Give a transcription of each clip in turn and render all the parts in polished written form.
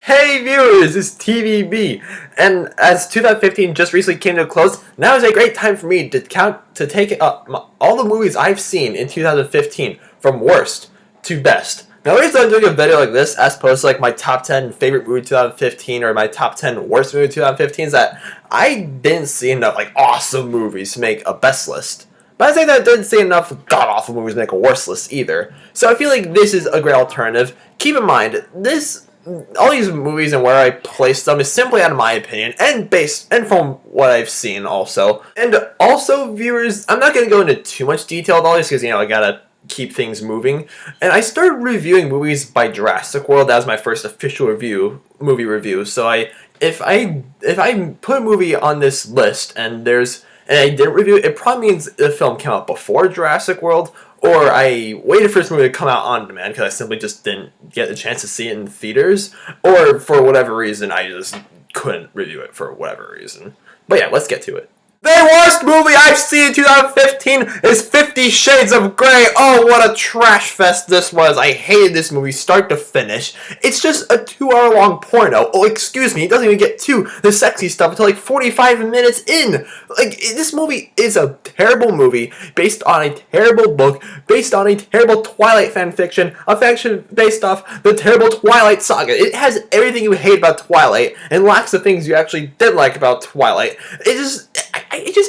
Hey viewers, it's TVB, and as 2015 just recently came to a close, now is a great time for me to take all the movies I've seen in 2015 from worst to best. Now the reason I'm doing a video like this as opposed to like my top 10 favorite movie 2015 or my top 10 worst movie 2015 is that I didn't see enough like awesome movies to make a best list. But I think that I didn't see enough god-awful movies to make a worst list either. So I feel like this is a great alternative. Keep in mind, all these movies and where I place them is simply out of my opinion and from what I've seen also. And also, viewers, I'm not going to go into too much detail with all this because, I gotta keep things moving. And I started reviewing movies by Jurassic World. That was my first official movie review. So if I put a movie on this list and I didn't review it, it probably means the film came out before Jurassic World, or I waited for this movie to come out on demand because I simply just didn't get the chance to see it in theaters, or for whatever reason, I just couldn't review it for whatever reason. But yeah, let's get to it. The worst movie I've seen in 2015 is 50 Shades of Grey. Oh, what a trash fest this was. I hated this movie start to finish. It's just a 2-hour long porno. Oh, excuse me, it doesn't even get to the sexy stuff until like 45 minutes in. Like, this movie is a terrible movie based on a terrible book, based on a terrible Twilight fanfiction, a faction based off the terrible Twilight saga. It has everything you hate about Twilight and lacks the things you actually did like about Twilight.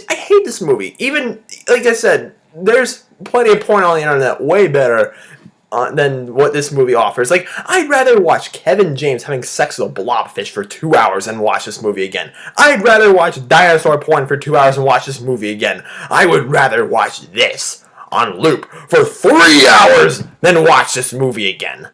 I hate this movie. Even, like I said, there's plenty of porn on the internet way better than what this movie offers. Like, I'd rather watch Kevin James having sex with a blobfish for 2 hours than watch this movie again. I'd rather watch dinosaur porn for 2 hours and watch this movie again. I would rather watch this on loop for 3 hours than watch this movie again.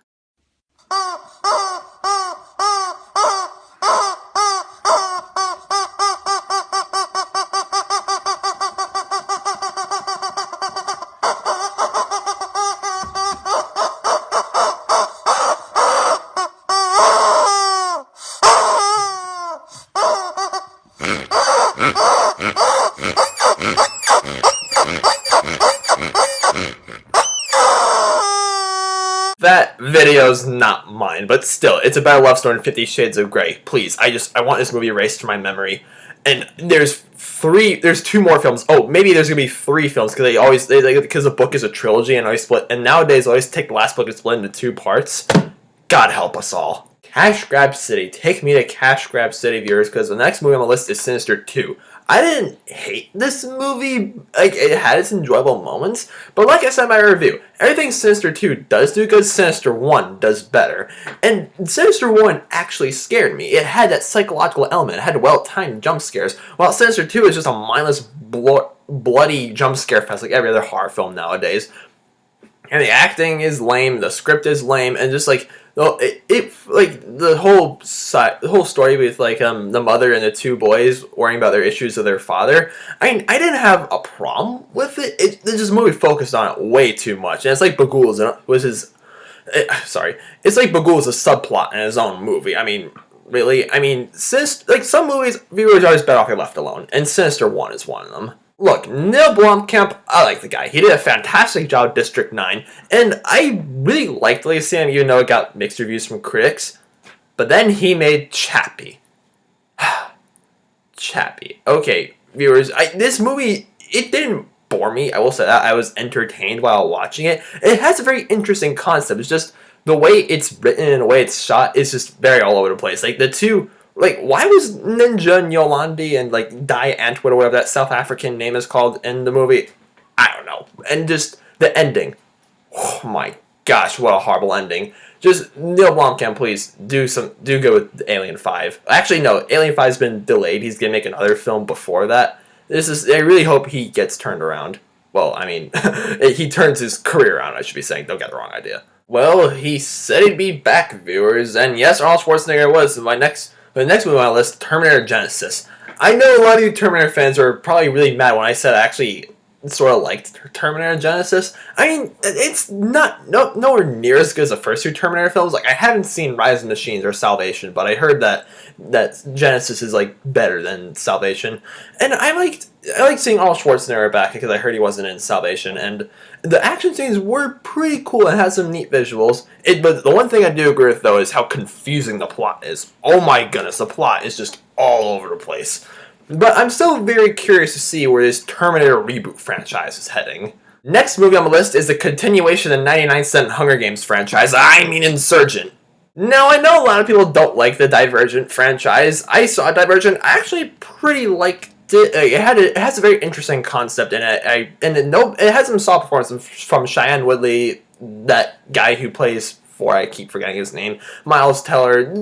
That video's not mine, but still, it's about a love story in 50 Shades of Grey. Please, I want this movie erased from my memory. And there's 2 more films. Oh, maybe there's gonna be 3 films because because the book is a trilogy and nowadays I always take the last book and split into 2 parts. God help us all. Cash Grab City. Take me to Cash Grab City, viewers, because the next movie on the list is Sinister 2. I didn't hate this movie. Like, it had its enjoyable moments, but like I said in my review, everything Sinister 2 does do good, Sinister 1 does better. And Sinister 1 actually scared me. It had that psychological element. It had well-timed jump scares, while Sinister 2 is just a mindless, bloody jump scare fest like every other horror film nowadays. And the acting is lame, the script is lame, and just like the whole story with like the mother and the 2 boys worrying about their issues with their father. I didn't have a problem with it. This movie focused on it way too much, and it's like Bagul's it's like Bagul's a subplot in his own movie. I mean, really, since like some movies, viewers are always better off if left alone, and Sinister 1 is one of them. Look, Neil Blomkamp, I like the guy. He did a fantastic job with District 9, and I really liked Sam, even though it got mixed reviews from critics. But then he made Chappie. Chappie. Okay, viewers, this movie, it didn't bore me, I will say that. I was entertained while watching it. It has a very interesting concept. It's just the way it's written and the way it's shot is just very all over the place. Like, the 2... Like, why was Ninja Nyolandi and, like, Die Antwoord or whatever that South African name is called in the movie? I don't know. And just the ending. Oh my gosh, what a horrible ending. Just, Neil Blomkamp, please, do go with Alien 5. Actually, no, Alien 5's been delayed. He's gonna make another film before that. I really hope he gets turned around. Well, I mean, he turns his career around, I should be saying. Don't get the wrong idea. Well, he said he'd be back, viewers. And yes, Arnold Schwarzenegger was the next movie on my list, Terminator Genisys. I know a lot of you Terminator fans are probably really mad when I said I actually sort of liked Terminator Genesis. I mean, it's not nowhere near as good as the first two Terminator films. Like, I haven't seen Rise of the Machines or Salvation, but I heard that Genesis is like better than Salvation, and I liked seeing all Schwarzenegger back because I heard he wasn't in Salvation, and the action scenes were pretty cool and had some neat visuals. But the one thing I do agree with though is how confusing the plot is. Oh my goodness, the plot is just all over the place. But I'm still very curious to see where this Terminator reboot franchise is heading. Next movie on the list is the continuation of the 99-cent Hunger Games franchise, I mean Insurgent. Now, I know a lot of people don't like the Divergent franchise. I saw Divergent. I actually pretty liked it. It has a very interesting concept in it. It has some solid performances from Cheyenne Woodley, that guy who plays I keep forgetting his name, Miles Teller.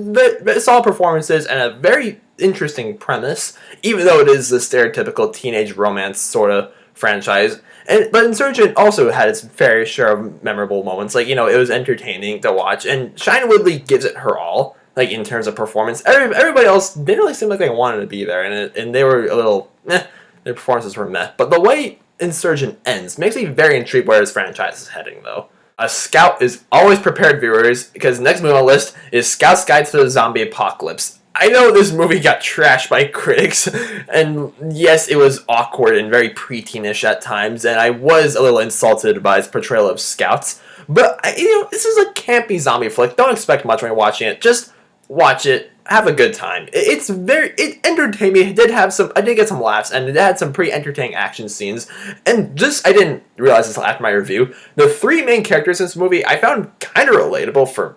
Solid performances and a very interesting premise, even though it is the stereotypical teenage romance sort of franchise. But Insurgent also had its fair share of memorable moments. Like, it was entertaining to watch, and Shailene Woodley gives it her all, like, in terms of performance. Everybody else didn't really seem like they wanted to be there, and they were a little, their performances were meh. But the way Insurgent ends makes me very intrigued where this franchise is heading, though. A Scout is always prepared, viewers, because the next movie on the list is Scout's Guide to the Zombie Apocalypse. I know this movie got trashed by critics, and yes, it was awkward and very preteenish at times, and I was a little insulted by its portrayal of Scouts. But, this is a campy zombie flick. Don't expect much when you're watching it. Just watch it. Have a good time. It entertained me. I did get some laughs, and it had some pretty entertaining action scenes. And I didn't realize this after my review, the three main characters in this movie I found kind of relatable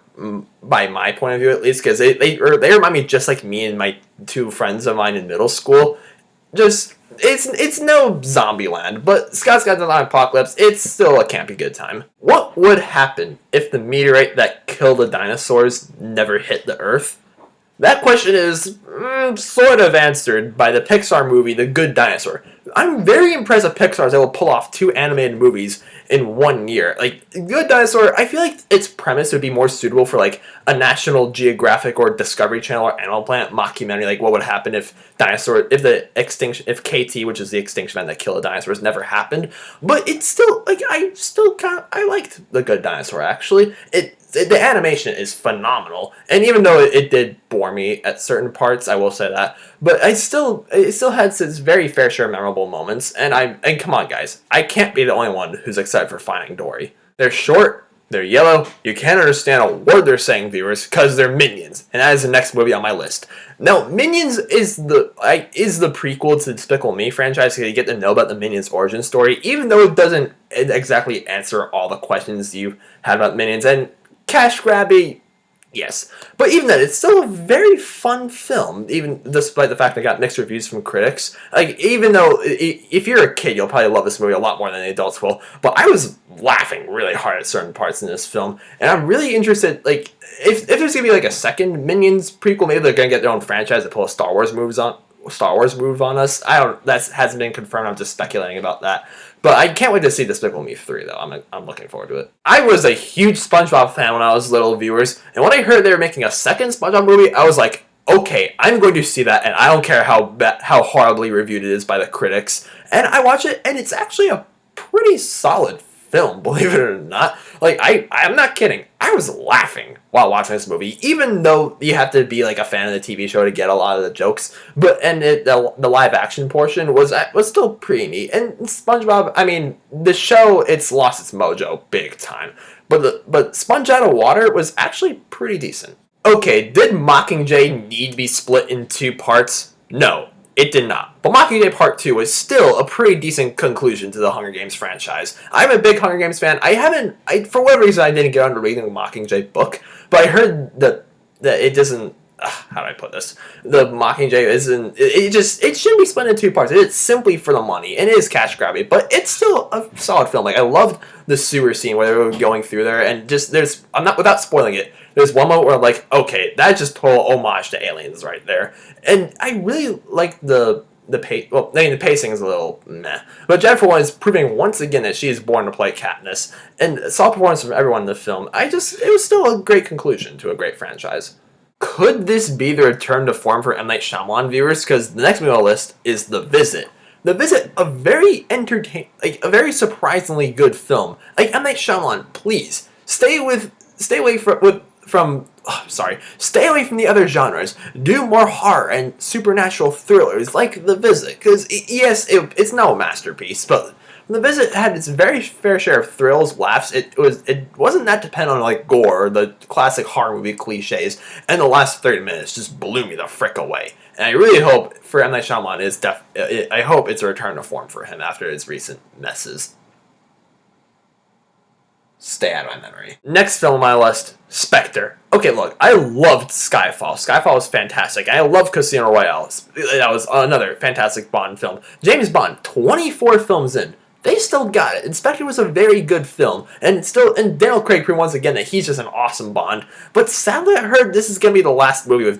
by my point of view, at least, because they remind me just like me and my two friends of mine in middle school. It's no Zombieland, but Scott's Guide to the Apocalypse, it's still a campy good time. What would happen if the meteorite that killed the dinosaurs never hit the Earth? That question is sort of answered by the Pixar movie The Good Dinosaur. I'm very impressed with Pixar as they will pull off 2 animated movies in 1 year. Like, Good Dinosaur, I feel like its premise would be more suitable for, like, a National Geographic or Discovery Channel or Animal Planet mockumentary. Like, what would happen if KT, which is the extinction event that killed the dinosaurs, never happened. But it's still, like, I liked The Good Dinosaur, actually. The animation is phenomenal, and even though it did bore me at certain parts, I will say that, but it still had its very fair share of memorable moments, and come on guys, I can't be the only one who's excited for Finding Dory. They're short, they're yellow, you can't understand a word they're saying, viewers, because they're Minions, and that is the next movie on my list. Now, Minions is the prequel to the Despicable Me franchise, because you get to know about the Minions origin story, even though it doesn't exactly answer all the questions you had about Minions, and cash grabby, yes. But even then, it's still a very fun film, even despite the fact that it got mixed reviews from critics. Like, even though, if you're a kid, you'll probably love this movie a lot more than the adults will. But I was laughing really hard at certain parts in this film. And I'm really interested, like, if there's going to be, like, a second Minions prequel, maybe they're going to get their own franchise to pull a Star Wars move on us. That hasn't been confirmed. I'm just speculating about that. But I can't wait to see Despicable Me 3, though. I'm looking forward to it. I was a huge SpongeBob fan when I was little, viewers, and when I heard they were making a second SpongeBob movie, I was like, okay, I'm going to see that, and I don't care how horribly reviewed it is by the critics. And I watch it, and it's actually a pretty solid film, believe it or not. Like, I'm not kidding. I was laughing while watching this movie, even though you have to be like a fan of the TV show to get a lot of the jokes. The live action portion was still pretty neat. And SpongeBob, I mean, the show, it's lost its mojo big time. But Sponge Out of Water was actually pretty decent. Okay, did Mockingjay need to be split in 2 parts? No. It did not. But Mockingjay Part 2 was still a pretty decent conclusion to the Hunger Games franchise. I'm a big Hunger Games fan. For whatever reason, I didn't get on to reading the Mockingjay book, but I heard that it doesn't, how do I put this? The Mockingjay isn't, it shouldn't be split in 2 parts. It's simply for the money. It is cash grabby, but it's still a solid film. Like, I loved the sewer scene where they were going through there, and without spoiling it, there's one moment where I'm like, okay, that's just total homage to Aliens right there. And I really like the pacing is a little meh. But Jennifer Warren is proving once again that she is born to play Katniss. And solid performance from everyone in the film. It was still a great conclusion to a great franchise. Could this be the return to form for M. Night Shyamalan, viewers? Because the next movie on the list is The Visit. The Visit, a very a very surprisingly good film. Like M. Night Shyamalan, please stay away stay away from the other genres. Do more horror and supernatural thrillers like The Visit, because yes, it's no masterpiece, but The Visit had its very fair share of thrills, laughs. It wasn't that dependent on like gore or the classic horror movie cliches, and the last 30 minutes just blew me the frick away. And I really hope for M. Night Shyamalan I hope it's a return to form for him after his recent messes. Stay out of my memory. Next film on my list, Spectre. Okay, look, I loved Skyfall. Skyfall was fantastic. I loved Casino Royale. That was another fantastic Bond film. James Bond, 24 films in, they still got it. And Spectre was a very good film, and Daniel Craig proved once again that he's just an awesome Bond. But sadly, I heard this is gonna be the last movie with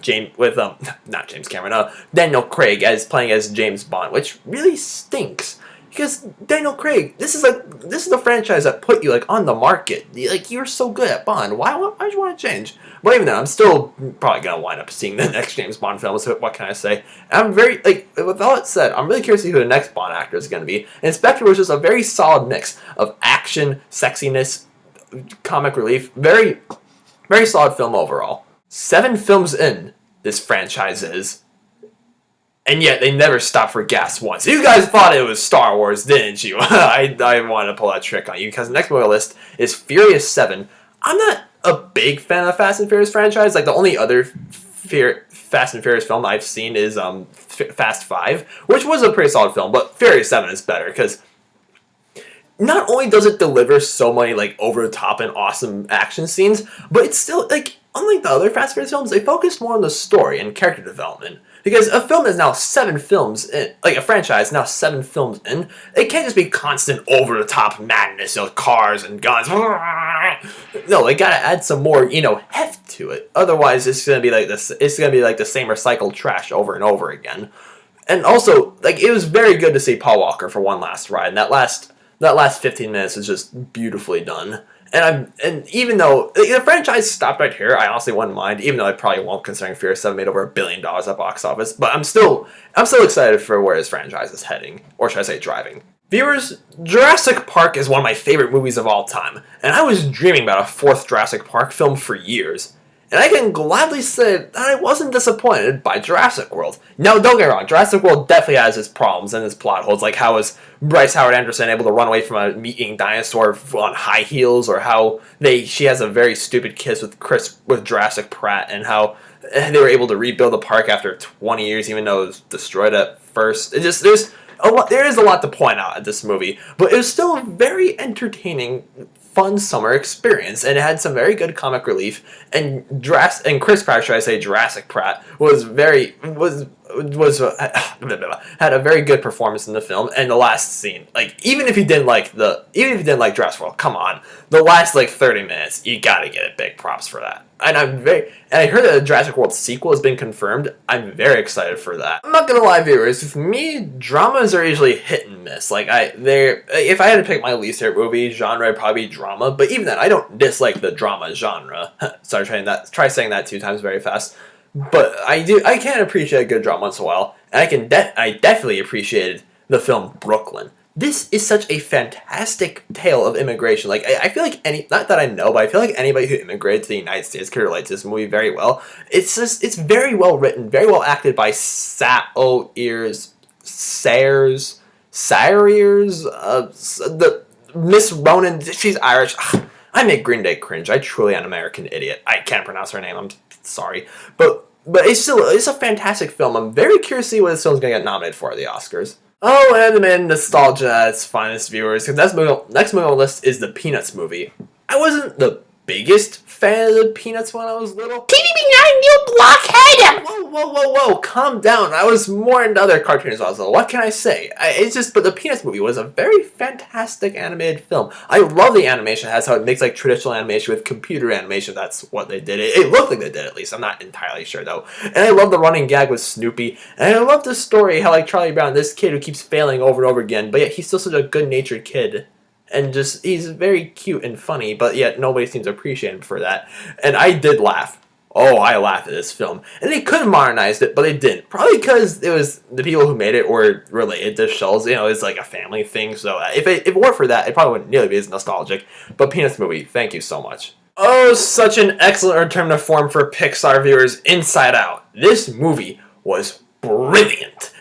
not James Cameron, Daniel Craig playing as James Bond, which really stinks. Because Daniel Craig, this is the franchise that put you like on the market. Like, you're so good at Bond. Why do you want to change? But even then, I'm still probably gonna wind up seeing the next James Bond film. So what can I say? I'm very with all that said, I'm really curious to see who the next Bond actor is gonna be. And Spectre was just a very solid mix of action, sexiness, comic relief. Very, very solid film overall. 7 films in, this franchise is. And yet, they never stopped for gas once. You guys thought it was Star Wars, didn't you? I wanted to pull that trick on you, because the next movie on the list is Furious 7. I'm not a big fan of the Fast and Furious franchise. Like, the only other Fast and Furious film I've seen is Fast 5, which was a pretty solid film, but Furious 7 is better, because not only does it deliver so many, like, over-the-top and awesome action scenes, but it's still, like, unlike the other Fast and Furious films, they focus more on the story and character development. Because a film is now 7 films in, like a franchise now 7 films in, it can't just be constant over-the-top madness, cars and guns. No, they gotta add some more, heft to it. Otherwise, it's gonna be like this. It's gonna be like the same recycled trash over and over again. And also, like, it was very good to see Paul Walker for one last ride. And that last 15 minutes is just beautifully done. And even though the franchise stopped right here, I honestly wouldn't mind, even though I probably won't, considering Furious 7 made over $1 billion at box office. But I'm still excited for where this franchise is heading, or should I say driving. Viewers, Jurassic Park is one of my favorite movies of all time, and I was dreaming about a 4th Jurassic Park film for years. And I can gladly say that I wasn't disappointed by Jurassic World. Now, don't get me wrong, Jurassic World definitely has its problems and its plot holes, like how is Bryce Howard Anderson able to run away from a meat-eating dinosaur on high heels, or how she has a very stupid kiss with Jurassic Pratt, and how they were able to rebuild the park after 20 years, even though it was destroyed at first. There is a lot to point out at this movie, but it was still a very entertaining, fun summer experience, and it had some very good comic relief. And Chris Pratt, should I say Jurassic Pratt, had a very good performance in the film. And the last scene, like, even if you didn't like Jurassic World, come on, the last 30 minutes, you gotta get it big props for that. And I heard that the Jurassic World sequel has been confirmed. I'm very excited for that. I'm not gonna lie, viewers, with me, dramas are usually hit and miss. If I had to pick my least favorite movie genre, it'd probably be drama. But even then, I don't dislike the drama genre. Sorry, try saying that 2 times very fast. But I can appreciate a good drama once in a while, and I definitely appreciated the film Brooklyn. This is such a fantastic tale of immigration. Like, I feel like not that I know, but I feel like anybody who immigrated to the United States could relate to this movie very well. It's very well written, very well acted by Sayers, the Miss Ronan. She's Irish. Ugh, I make Green Day cringe. I truly am an American idiot. I can't pronounce her name. I'm sorry, but it's a fantastic film. I'm very curious to see what this film's gonna get nominated for at the Oscars. Oh, and nostalgia at its finest, viewers. Next movie on the list is the Peanuts movie. I wasn't the biggest fan of the Peanuts when I was little. TV9, you blockhead! Whoa, calm down. I was more into other cartoons when I was little. What can I say? But the Peanuts movie was a very fantastic animated film. I love the animation. That's how it makes traditional animation with computer animation. That's what they did. It looked like they did, at least. I'm not entirely sure, though. And I love the running gag with Snoopy. And I love the story, how Charlie Brown, this kid who keeps failing over and over again, but yet he's still such a good-natured kid. And he's very cute and funny, but yet nobody seems to appreciate him for that. And I did laugh Oh, I laughed at this film. And they could have modernized it, but they didn't. Probably because it was the people who made it were related to shells. You know, it's like a family thing. So if it weren't for that, it probably wouldn't nearly be as nostalgic. But Peanuts movie, thank you so much. Oh, such an excellent return to form for Pixar viewers. Inside Out. This movie was brilliant.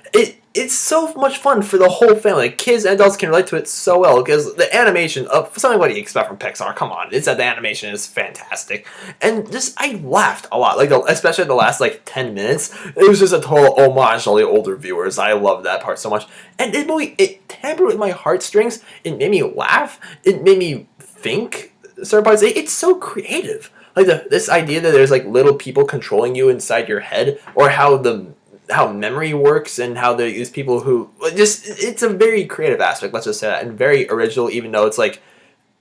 It's so much fun for the whole family. Kids and adults can relate to it so well because the animation of something what do you expect from Pixar? Come on, it's that the animation is fantastic, and just I laughed a lot. Like especially the last like 10 minutes, it was just a total homage to all the older viewers. I love that part so much, and it tampered with my heartstrings. It made me laugh. It made me think. Certain parts. It's so creative. Like this idea that there's like little people controlling you inside your head, or how memory works and how they use people who just it's a very creative aspect, let's just say that, and very original, even though it's like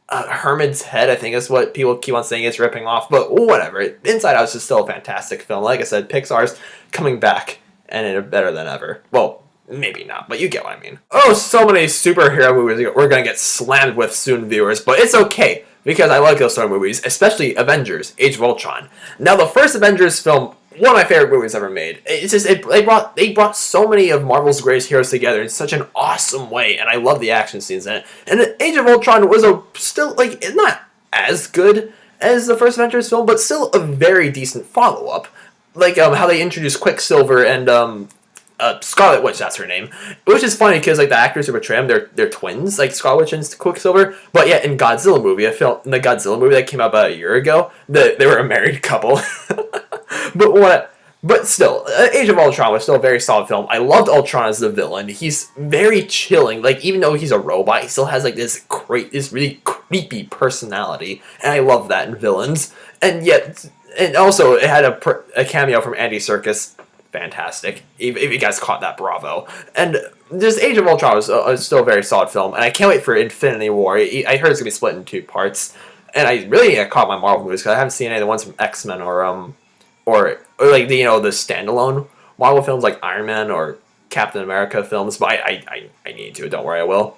Herman's Head, I think is what people keep on saying it's ripping off, but whatever. Inside Out is just still a fantastic film. Like I said, Pixar's coming back and they're better than ever. Well, maybe not, but you get what I mean. Oh, so many superhero movies we're gonna get slammed with soon, viewers, but it's okay because I like those sort of movies, especially Avengers: Age of Ultron. Now, the first Avengers film, one of my favorite movies ever made. It's just they brought so many of Marvel's greatest heroes together in such an awesome way, and I love the action scenes in it. And Age of Ultron was still like not as good as the first Avengers film, but still a very decent follow up. Like how they introduced Quicksilver and Scarlet Witch, that's her name. Which is funny because like the actors who portray them, they're twins, like Scarlet Witch and Quicksilver. But yeah, in the Godzilla movie that came out about a year ago, they were a married couple. But still, Age of Ultron was still a very solid film. I loved Ultron as the villain. He's very chilling. Like even though he's a robot, he still has like this really creepy personality, and I love that in villains. And also it had a cameo from Andy Serkis. Fantastic. If you guys caught that, bravo. And this Age of Ultron was still a very solid film, and I can't wait for Infinity War. I heard it's gonna be split in 2 parts, and I really caught my Marvel movies because I haven't seen any of the ones from X-Men or like the the standalone Marvel films like Iron Man or Captain America films. But I need to. Don't worry, I will.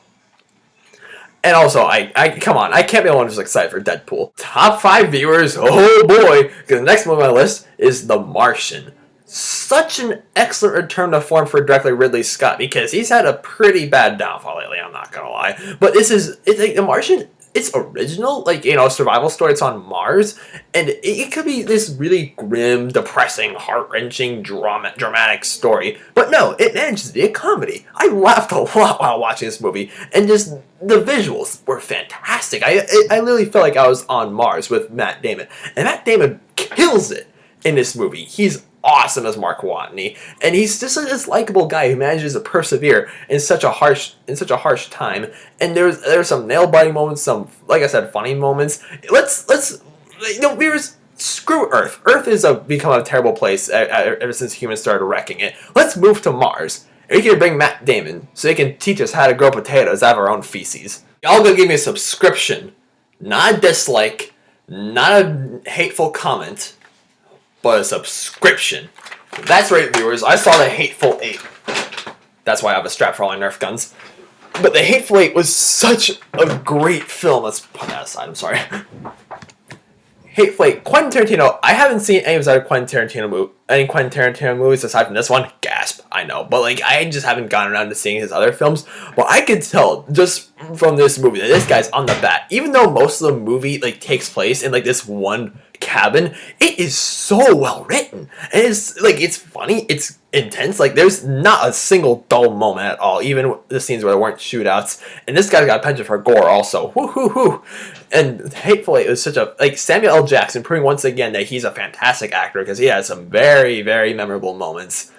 And also, I come on, I can't be the one who's excited for Deadpool. Top 5 viewers, oh boy, because the next movie on my list is The Martian. Such an excellent return to form for director Ridley Scott because he's had a pretty bad downfall lately, I'm not gonna lie. But it's like The Martian, it's original, like, survival story, it's on Mars, and it could be this really grim, depressing, heart-wrenching, dramatic story. But no, it manages to be a comedy. I laughed a lot while watching this movie, and just the visuals were fantastic. I literally felt like I was on Mars with Matt Damon, and Matt Damon kills it in this movie. He's awesome as Mark Watney, and he's just this likable guy who manages to persevere in such a harsh time. And there's some nail biting moments, some, like I said, funny moments. Let's viewers, screw Earth. Earth has become a terrible place ever since humans started wrecking it. Let's move to Mars. And we can bring Matt Damon so he can teach us how to grow potatoes out of our own feces. Y'all gonna give me a subscription, not a dislike, not a hateful comment, but a subscription. That's right, viewers. I saw The Hateful Eight. That's why I have a strap for all my Nerf guns. But The Hateful Eight was such a great film. Let's put that aside. I'm sorry. Hateful Eight. Quentin Tarantino. I haven't seen any of his Quentin Tarantino movies aside from this one. Gasp. I know. But I just haven't gotten around to seeing his other films. But I could tell just from this movie that this guy's on the bat. Even though most of the movie takes place in this one cabin, it is so well written, and it's funny, it's intense. There's not a single dull moment at all, even the scenes where there weren't shootouts. And this guy's got a penchant for gore also. Woo. And Hateful Eight was such a Samuel L. Jackson proving once again that he's a fantastic actor because he has some very, very memorable moments.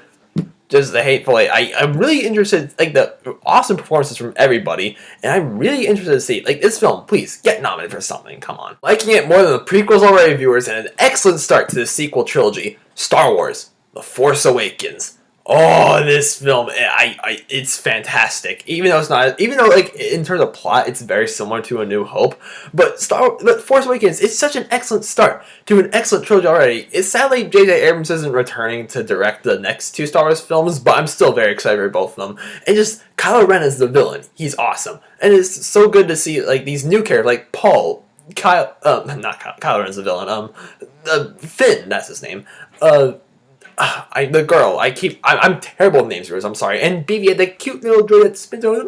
Just The Hateful Eight. I'm really interested, the awesome performances from everybody, and I'm really interested to see, this film, please, get nominated for something, come on. Liking it more than the prequels already, viewers, and an excellent start to the sequel trilogy, Star Wars: The Force Awakens. Oh, this film, it's fantastic. Even though in terms of plot, it's very similar to A New Hope, but Force Awakens, it's such an excellent start to an excellent trilogy already. It's sadly J.J. Abrams isn't returning to direct the next 2 Star Wars films, but I'm still very excited for both of them. And just Kylo Ren as the villain, he's awesome. And it's so good to see these new characters like Paul, Kyle Ren's the villain. Finn, that's his name. The girl, I'm terrible with names, viewers, I'm sorry. And BB, the cute little droid that spins over,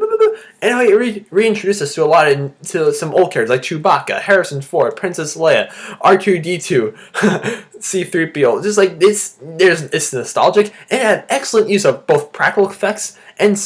and how he reintroduced us to a lot to some old characters like Chewbacca, Harrison Ford, Princess Leia, R2D2, C-3PO. Just like this, it's nostalgic, and it had excellent use of both practical effects and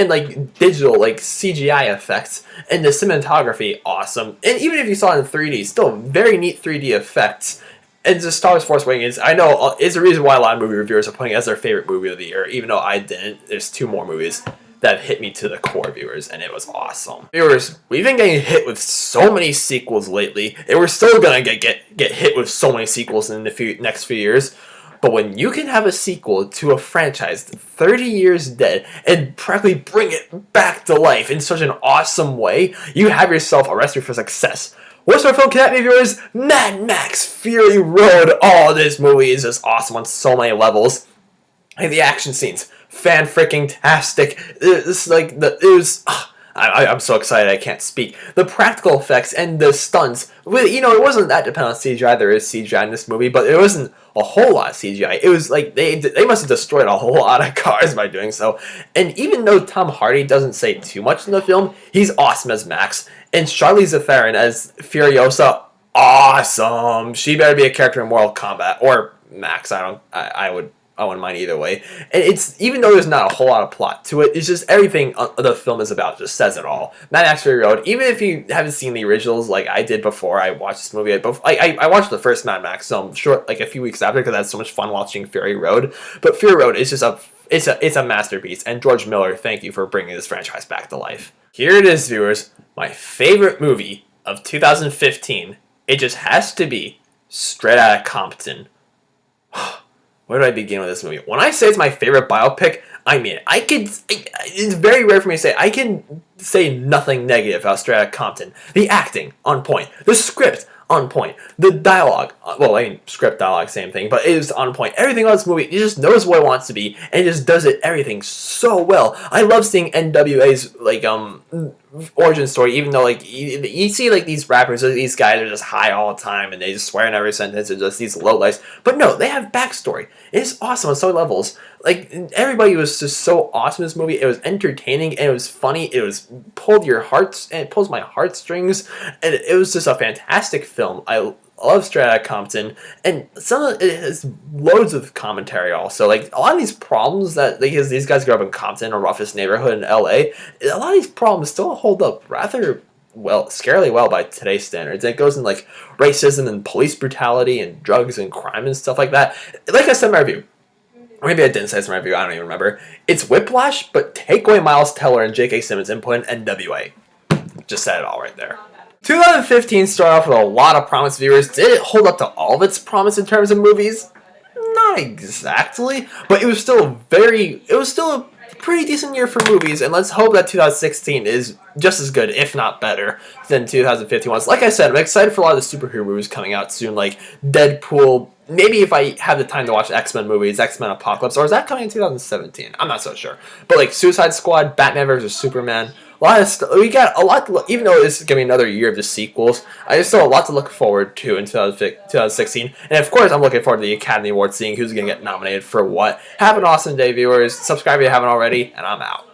like digital, like CGI effects, and the cinematography, awesome. And even if you saw it in 3D, still very neat 3D effects. And just Star Wars Force Awakens, I know, is the reason why a lot of movie reviewers are putting it as their favorite movie of the year, even though I didn't. There's 2 more movies that hit me to the core, viewers, and it was awesome. Viewers, we've been getting hit with so many sequels lately, and we're still gonna get hit with so many sequels in the next few years. But when you can have a sequel to a franchise 30 years dead and practically bring it back to life in such an awesome way, you have yourself a recipe for success. What's our film Academy viewers? Mad Max Fury Road. Oh, this movie is just awesome on so many levels. Like the action scenes, fan-freaking-tastic. I'm so excited I can't speak. The practical effects and the stunts. It wasn't that dependent on CGI. There is CGI in this movie, but it wasn't a whole lot of CGI. It was like they must have destroyed a whole lot of cars by doing so. And even though Tom Hardy doesn't say too much in the film, he's awesome as Max. And Charlize Theron as Furiosa, awesome. She better be a character in Mortal Kombat or Max. I wouldn't mind either way. And it's, even though there's not a whole lot of plot to it, it's just everything the film is about just says it all. Mad Max Fury Road, even if you haven't seen the originals like I did before I watched this movie, I watched the first Mad Max film short, like a few weeks after, because I had so much fun watching Fury Road. But Fury Road is just it's a masterpiece, and George Miller, thank you for bringing this franchise back to life. Here it is, viewers, my favorite movie of 2015. It just has to be Straight Outta Compton. Where do I begin with this movie? When I say it's my favorite biopic, I mean it. It's very rare for me to say. I can say nothing negative about Straight Outta Compton. The acting, on point. The script, on point. The dialogue, script, dialogue, same thing, but it is on point. Everything about this movie, it just knows what it wants to be, and it just does everything so well. I love seeing NWA's, origin story, even though, you see, these rappers, these guys are just high all the time, and they just swear in every sentence, and just these lowlifes. But no, they have backstory. It's awesome on so many levels. Everybody was just so awesome in this movie. It was entertaining, and it was funny. It was pulled your hearts, and it pulls my heartstrings, and it was just a fantastic film. I love Straight Outta Compton, and some of it has loads of commentary also. A lot of these problems that, because these guys grew up in Compton, a roughest neighborhood in LA, a lot of these problems still hold up rather well, scarily well by today's standards. It goes in racism and police brutality and drugs and crime and stuff like that. Like I said in my review, or maybe I didn't say this in my review, I don't even remember. It's whiplash, but take away Miles Teller and J.K. Simmons' input in NWA. Just said it all right there. 2015 started off with a lot of promise, viewers. Did it hold up to all of its promise in terms of movies? Not exactly, but it was still a pretty decent year for movies, and let's hope that 2016 is just as good, if not better, than 2015 was. Like I said, I'm excited for a lot of the superhero movies coming out soon, like Deadpool. Maybe if I have the time to watch X-Men movies, X-Men Apocalypse, or is that coming in 2017? I'm not so sure. But Suicide Squad, Batman vs. Superman, a lot of stuff. We got a lot to look, even though this is going to be another year of the sequels, I just saw a lot to look forward to in 2016. And of course, I'm looking forward to the Academy Awards, seeing who's going to get nominated for what. Have an awesome day, viewers. Subscribe if you haven't already, and I'm out.